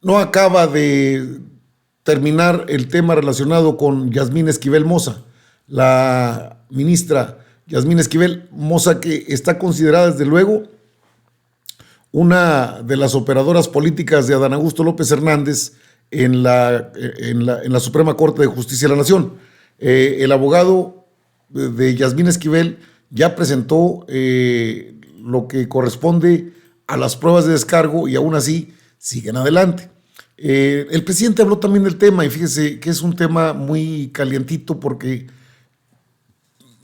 no acaba de terminar el tema relacionado con Yasmín Esquivel Moza, la ministra Yasmín Esquivel Moza, que está considerada desde luego una de las operadoras políticas de Adán Augusto López Hernández en la Suprema Corte de Justicia de la Nación. El abogado de Yasmín Esquivel ya presentó lo que corresponde a las pruebas de descargo y aún así siguen adelante. El presidente habló también del tema y fíjese que es un tema muy calientito porque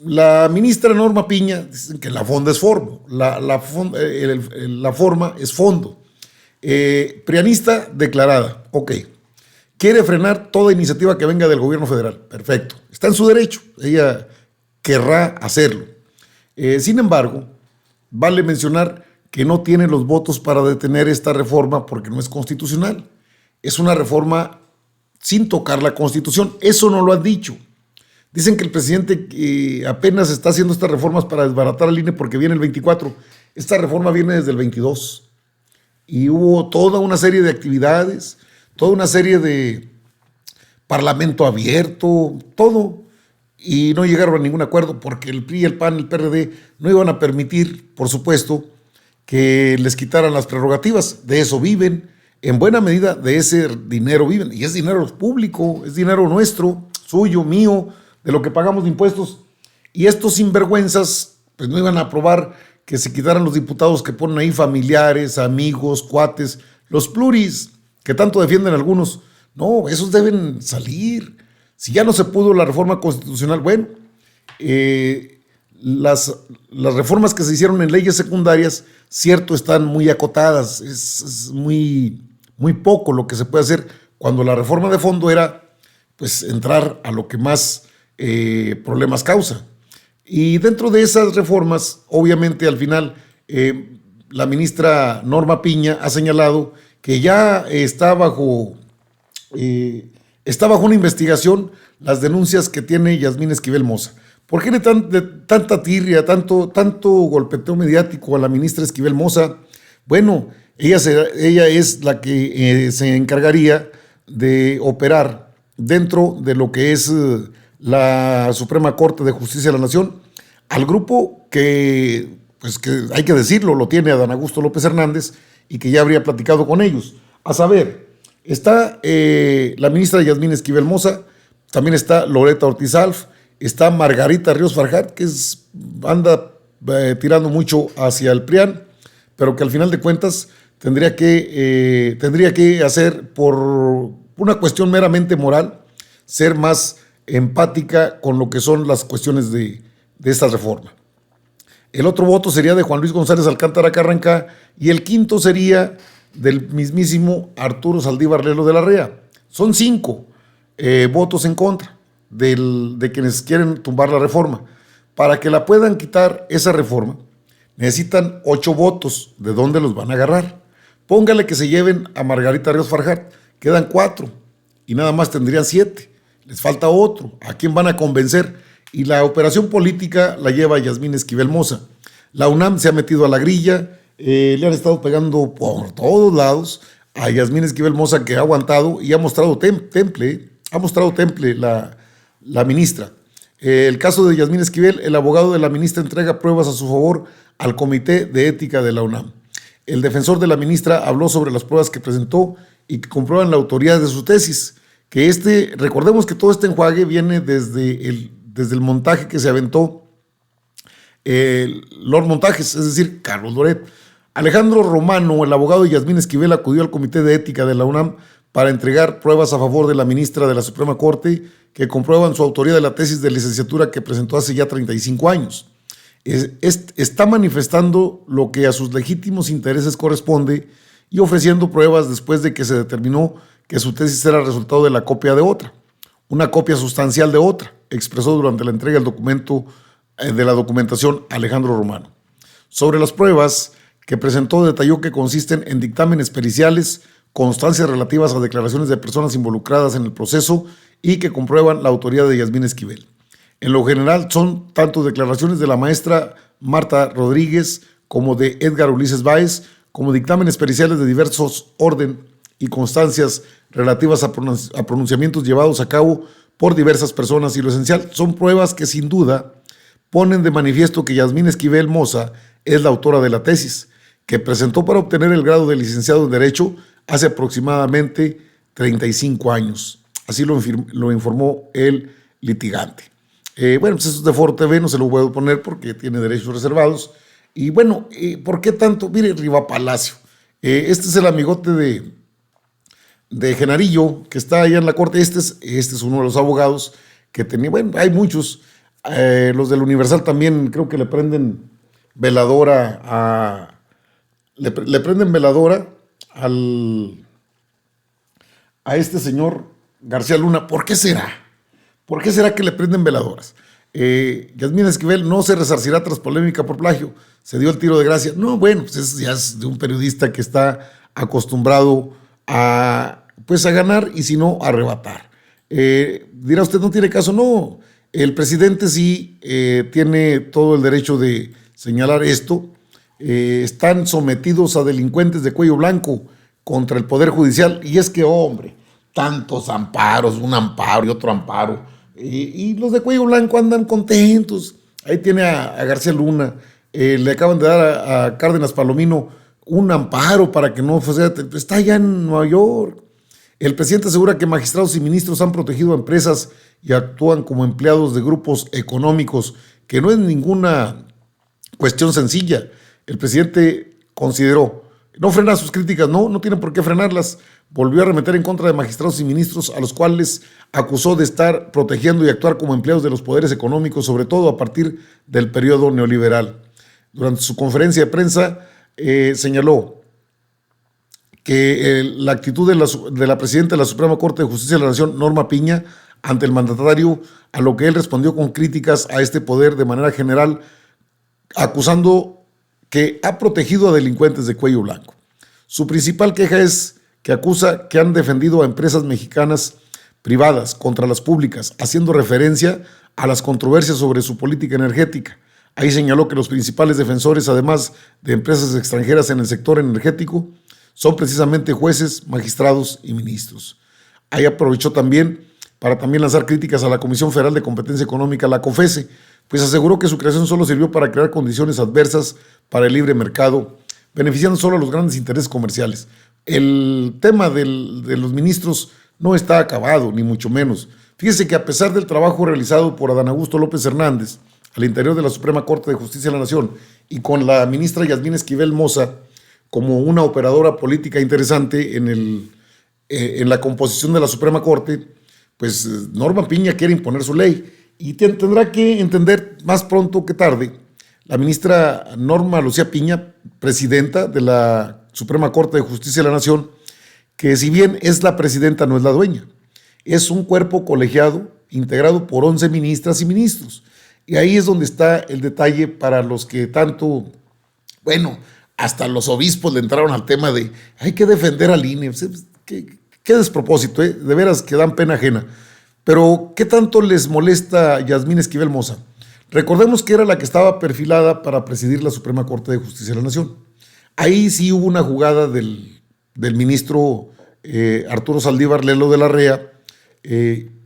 la ministra Norma Piña dice que la fonda es forma, la forma es fondo. Prianista declarada, ok. Quiere frenar toda iniciativa que venga del gobierno federal, perfecto. Está en su derecho, ella querrá hacerlo. Sin embargo, vale mencionar que no tiene los votos para detener esta reforma porque no es constitucional. Es una reforma sin tocar la Constitución. Eso no lo han dicho. Dicen que el presidente apenas está haciendo estas reformas para desbaratar al INE porque viene el 24. Esta reforma viene desde el 22. Y hubo toda una serie de actividades, toda una serie de parlamento abierto, todo. Y no llegaron a ningún acuerdo porque el PRI, el PAN, el PRD no iban a permitir, por supuesto, que les quitaran las prerrogativas. De eso viven. En buena medida de ese dinero viven. Y es dinero público, es dinero nuestro, suyo, mío, de lo que pagamos de impuestos. Y estos sinvergüenzas pues no iban a aprobar que se quitaran los diputados que ponen ahí familiares, amigos, cuates, los pluris, que tanto defienden algunos. No, esos deben salir. Si ya no se pudo la reforma constitucional, bueno, las reformas que se hicieron en leyes secundarias, cierto, están muy acotadas, es muy poco lo que se puede hacer, cuando la reforma de fondo era pues entrar a lo que más problemas causa. Y dentro de esas reformas, obviamente al final, la ministra Norma Piña ha señalado que ya está bajo una investigación las denuncias que tiene Yasmín Esquivel Moza. ¿Por qué tanta tirria, tanto golpeteo mediático a la ministra Esquivel Moza? Bueno, ella es la que se encargaría de operar dentro de lo que es la Suprema Corte de Justicia de la Nación, al grupo que hay que decirlo, lo tiene Adán Augusto López Hernández y que ya habría platicado con ellos. A saber, está la ministra Yasmín Esquivel Moza, también está Loreta Ortiz Alf, está Margarita Ríos Farjat, que anda tirando mucho hacia el PRIAN, pero que al final de cuentas tendría que hacer, por una cuestión meramente moral, ser más empática con lo que son las cuestiones de esta reforma. El otro voto sería de Juan Luis González Alcántara Carranca y el quinto sería del mismísimo Arturo Saldívar Lelo de la Rea. Son 5 votos en contra de quienes quieren tumbar la reforma. Para que la puedan quitar esa reforma, necesitan 8 votos. ¿De dónde los van a agarrar? Póngale que se lleven a Margarita Ríos Farjat, quedan 4 y nada más tendrían 7. Les falta otro. ¿A quién van a convencer? Y la operación política la lleva Yasmín Esquivel Moza. La UNAM se ha metido a la grilla, le han estado pegando por todos lados a Yasmín Esquivel Moza, que ha aguantado y ha mostrado temple la ministra. El caso de Yasmín Esquivel, el abogado de la ministra entrega pruebas a su favor al Comité de Ética de la UNAM. El defensor de la ministra habló sobre las pruebas que presentó y que comprueban la autoría de su tesis. Recordemos que todo este enjuague viene desde el montaje que se aventó Lord Montajes, es decir, Carlos Loret. Alejandro Romano, el abogado de Yasmín Esquivel, acudió al Comité de Ética de la UNAM para entregar pruebas a favor de la ministra de la Suprema Corte que comprueban su autoría de la tesis de licenciatura que presentó hace ya 35 años. Está manifestando lo que a sus legítimos intereses corresponde y ofreciendo pruebas después de que se determinó que su tesis era resultado de la copia de otra, una copia sustancial de otra, expresó durante la entrega del documento de la documentación Alejandro Romano. Sobre las pruebas que presentó, detalló que consisten en dictámenes periciales, constancias relativas a declaraciones de personas involucradas en el proceso y que comprueban la autoría de Yasmín Esquivel. En lo general son tanto declaraciones de la maestra Marta Rodríguez como de Edgar Ulises Báez, como dictámenes periciales de diversos orden y constancias relativas a pronunciamientos llevados a cabo por diversas personas, y lo esencial son pruebas que sin duda ponen de manifiesto que Yasmín Esquivel Moza es la autora de la tesis, que presentó para obtener el grado de licenciado en Derecho hace aproximadamente 35 años. Así lo informó el litigante. Bueno, pues eso es de Foro TV, no se lo voy a poner porque tiene derechos reservados. Y bueno, ¿por qué tanto? Mire, Riva Palacio. Este es el amigote de Genarillo, que está allá en la corte. Este es uno de los abogados que tenía. Bueno, hay muchos. Los del Universal también creo que le prenden veladora le prenden veladora a este señor García Luna. ¿Por qué será? ¿Por qué será que le prenden veladoras? Yasmín Esquivel no se resarcirá tras polémica por plagio. Se dio el tiro de gracia. No, bueno, pues ya es de un periodista que está acostumbrado a ganar y si no, a arrebatar. Dirá usted, no tiene caso. No, el presidente sí tiene todo el derecho de señalar esto. Están sometidos a delincuentes de cuello blanco contra el Poder Judicial. Y es que, hombre, tantos amparos, un amparo y otro amparo. Y los de cuello blanco andan contentos. Ahí tiene a García Luna. Le acaban de dar a Cárdenas Palomino un amparo para que no fuese. Está allá en Nueva York. El presidente asegura que magistrados y ministros han protegido a empresas y actúan como empleados de grupos económicos, que no es ninguna cuestión sencilla. El presidente consideró, no frena sus críticas, no tiene por qué frenarlas. Volvió a arremeter en contra de magistrados y ministros a los cuales acusó de estar protegiendo y actuar como empleados de los poderes económicos, sobre todo a partir del periodo neoliberal. Durante su conferencia de prensa señaló que la actitud de la presidenta de la Suprema Corte de Justicia de la Nación, Norma Piña, ante el mandatario, a lo que él respondió con críticas a este poder de manera general, acusando que ha protegido a delincuentes de cuello blanco. Su principal queja es que acusa que han defendido a empresas mexicanas privadas contra las públicas, haciendo referencia a las controversias sobre su política energética. Ahí señaló que los principales defensores, además de empresas extranjeras en el sector energético, son precisamente jueces, magistrados y ministros. Ahí aprovechó también para lanzar críticas a la Comisión Federal de Competencia Económica, la COFESE, pues aseguró que su creación solo sirvió para crear condiciones adversas para el libre mercado, beneficiando solo a los grandes intereses comerciales. El tema de los ministros no está acabado, ni mucho menos. Fíjese que a pesar del trabajo realizado por Adán Augusto López Hernández al interior de la Suprema Corte de Justicia de la Nación y con la ministra Yasmín Esquivel Moza como una operadora política interesante en la composición de la Suprema Corte, pues Norma Piña quiere imponer su ley y tendrá que entender más pronto que tarde la ministra Norma Lucía Piña, presidenta de la Suprema Corte de Justicia de la Nación, que si bien es la presidenta, no es la dueña. Es un cuerpo colegiado integrado por 11 ministras y ministros. Y ahí es donde está el detalle para los que tanto, bueno, hasta los obispos le entraron al tema de hay que defender al INE. Qué despropósito, de veras que dan pena ajena. Pero, ¿qué tanto les molesta Yasmín Esquivel Moza? Recordemos que era la que estaba perfilada para presidir la Suprema Corte de Justicia de la Nación. Ahí sí hubo una jugada del ministro Arturo Saldívar Lelo de la Rea,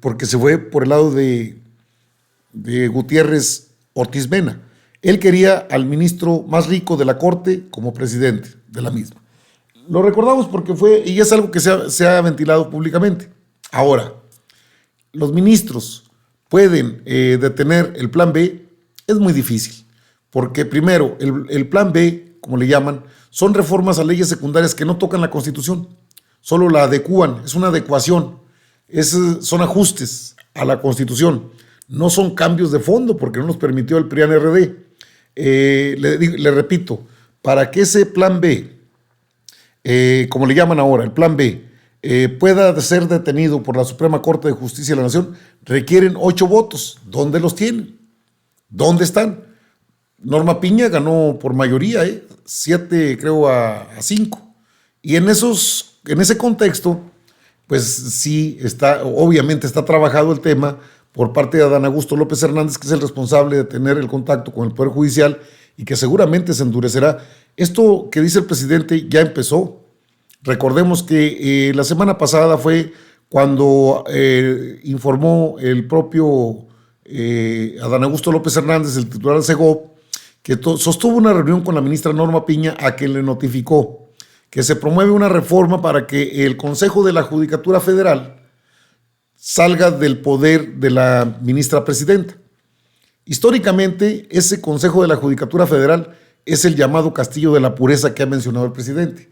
porque se fue por el lado de Gutiérrez Ortiz Mena. Él quería al ministro más rico de la Corte como presidente de la misma. Lo recordamos porque y es algo que se ha ventilado públicamente. Ahora, los ministros pueden detener el plan B, es muy difícil, porque primero, el plan B, como le llaman, son reformas a leyes secundarias que no tocan la Constitución, solo la adecúan, es una adecuación, son ajustes a la Constitución, no son cambios de fondo, porque no nos permitió el PRIAN-RD. Le repito, para que ese plan B, como le llaman ahora, el plan B, pueda ser detenido por la Suprema Corte de Justicia de la Nación, requieren 8 votos. ¿Dónde los tienen? ¿Dónde están? Norma Piña ganó por mayoría, 7 creo a 5. Y en ese contexto, pues sí, obviamente está trabajado el tema por parte de Adán Augusto López Hernández, que es el responsable de tener el contacto con el Poder Judicial y que seguramente se endurecerá. Esto que dice el presidente ya empezó. Recordemos que la semana pasada fue cuando informó el propio Adán Augusto López Hernández, el titular del Segov, que sostuvo una reunión con la ministra Norma Piña a quien le notificó que se promueve una reforma para que el Consejo de la Judicatura Federal salga del poder de la ministra presidenta. Históricamente, ese Consejo de la Judicatura Federal es el llamado Castillo de la Pureza que ha mencionado el presidente.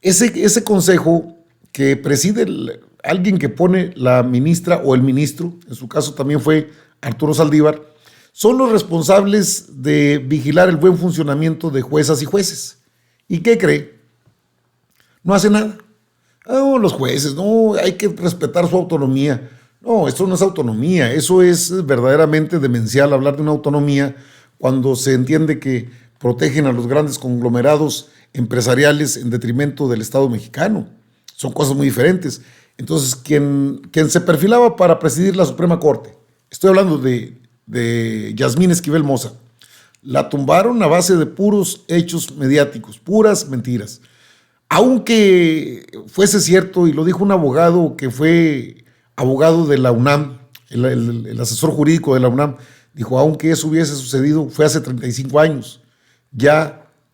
Ese consejo que preside alguien que pone la ministra o el ministro, en su caso también fue Arturo Saldívar, son los responsables de vigilar el buen funcionamiento de juezas y jueces. ¿Y qué cree? No hace nada. No, los jueces, no, hay que respetar su autonomía. No, esto no es autonomía, eso es verdaderamente demencial hablar de una autonomía cuando se entiende que protegen a los grandes conglomerados empresariales en detrimento del Estado mexicano. Son cosas muy diferentes. Entonces, quien se perfilaba para presidir la Suprema Corte, estoy hablando de Yasmín Esquivel Moza, la tumbaron a base de puros hechos mediáticos, puras mentiras. Aunque fuese cierto, y lo dijo un abogado que fue abogado de la UNAM, el asesor jurídico de la UNAM, dijo, aunque eso hubiese sucedido, fue hace 35 años.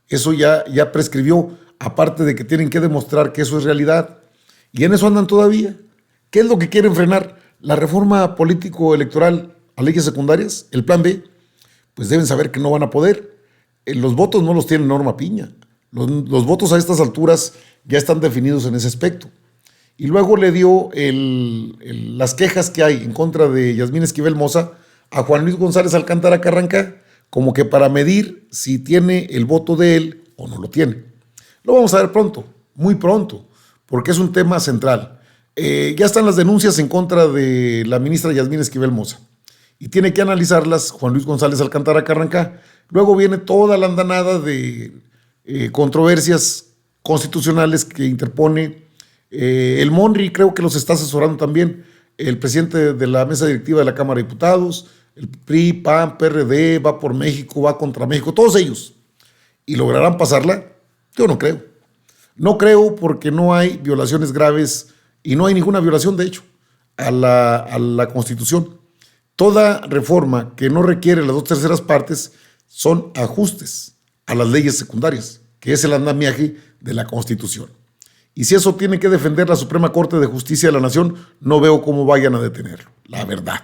Eso ya prescribió, aparte de que tienen que demostrar que eso es realidad. Y en eso andan todavía. ¿Qué es lo que quieren frenar? La reforma político-electoral a leyes secundarias, el plan B, pues deben saber que no van a poder. Los votos no los tiene Norma Piña. Los votos a estas alturas ya están definidos en ese aspecto. Y luego le dio las quejas que hay en contra de Yasmín Esquivel Moza a Juan Luis González Alcántara Carranca, como que para medir si tiene el voto de él o no lo tiene. Lo vamos a ver pronto, muy pronto, porque es un tema central. Ya están las denuncias en contra de la ministra Yasmín Esquivel Moza y tiene que analizarlas Juan Luis González Alcántara Carranca. Luego viene toda la andanada de controversias constitucionales que interpone el MONRI, creo que los está asesorando también el presidente de la mesa directiva de la Cámara de Diputados, el PRI, PAN, PRD, va por México, va contra México, todos ellos. ¿Y lograrán pasarla? Yo no creo. No creo porque no hay violaciones graves y no hay ninguna violación, de hecho, a la Constitución. Toda reforma que no requiere las 2/3 partes son ajustes a las leyes secundarias, que es el andamiaje de la Constitución. Y si eso tiene que defender la Suprema Corte de Justicia de la Nación, no veo cómo vayan a detenerlo, la verdad.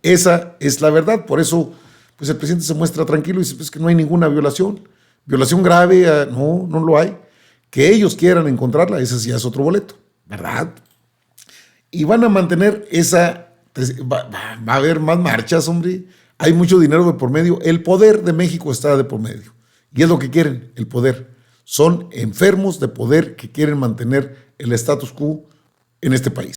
Esa es la verdad, por eso pues el presidente se muestra tranquilo y dice pues, que no hay ninguna violación grave, no lo hay. Que ellos quieran encontrarla, ese sí es otro boleto, ¿verdad? Y van a mantener va a haber más marchas, hombre, hay mucho dinero de por medio, el poder de México está de por medio, y es lo que quieren, el poder. Son enfermos de poder que quieren mantener el status quo en este país.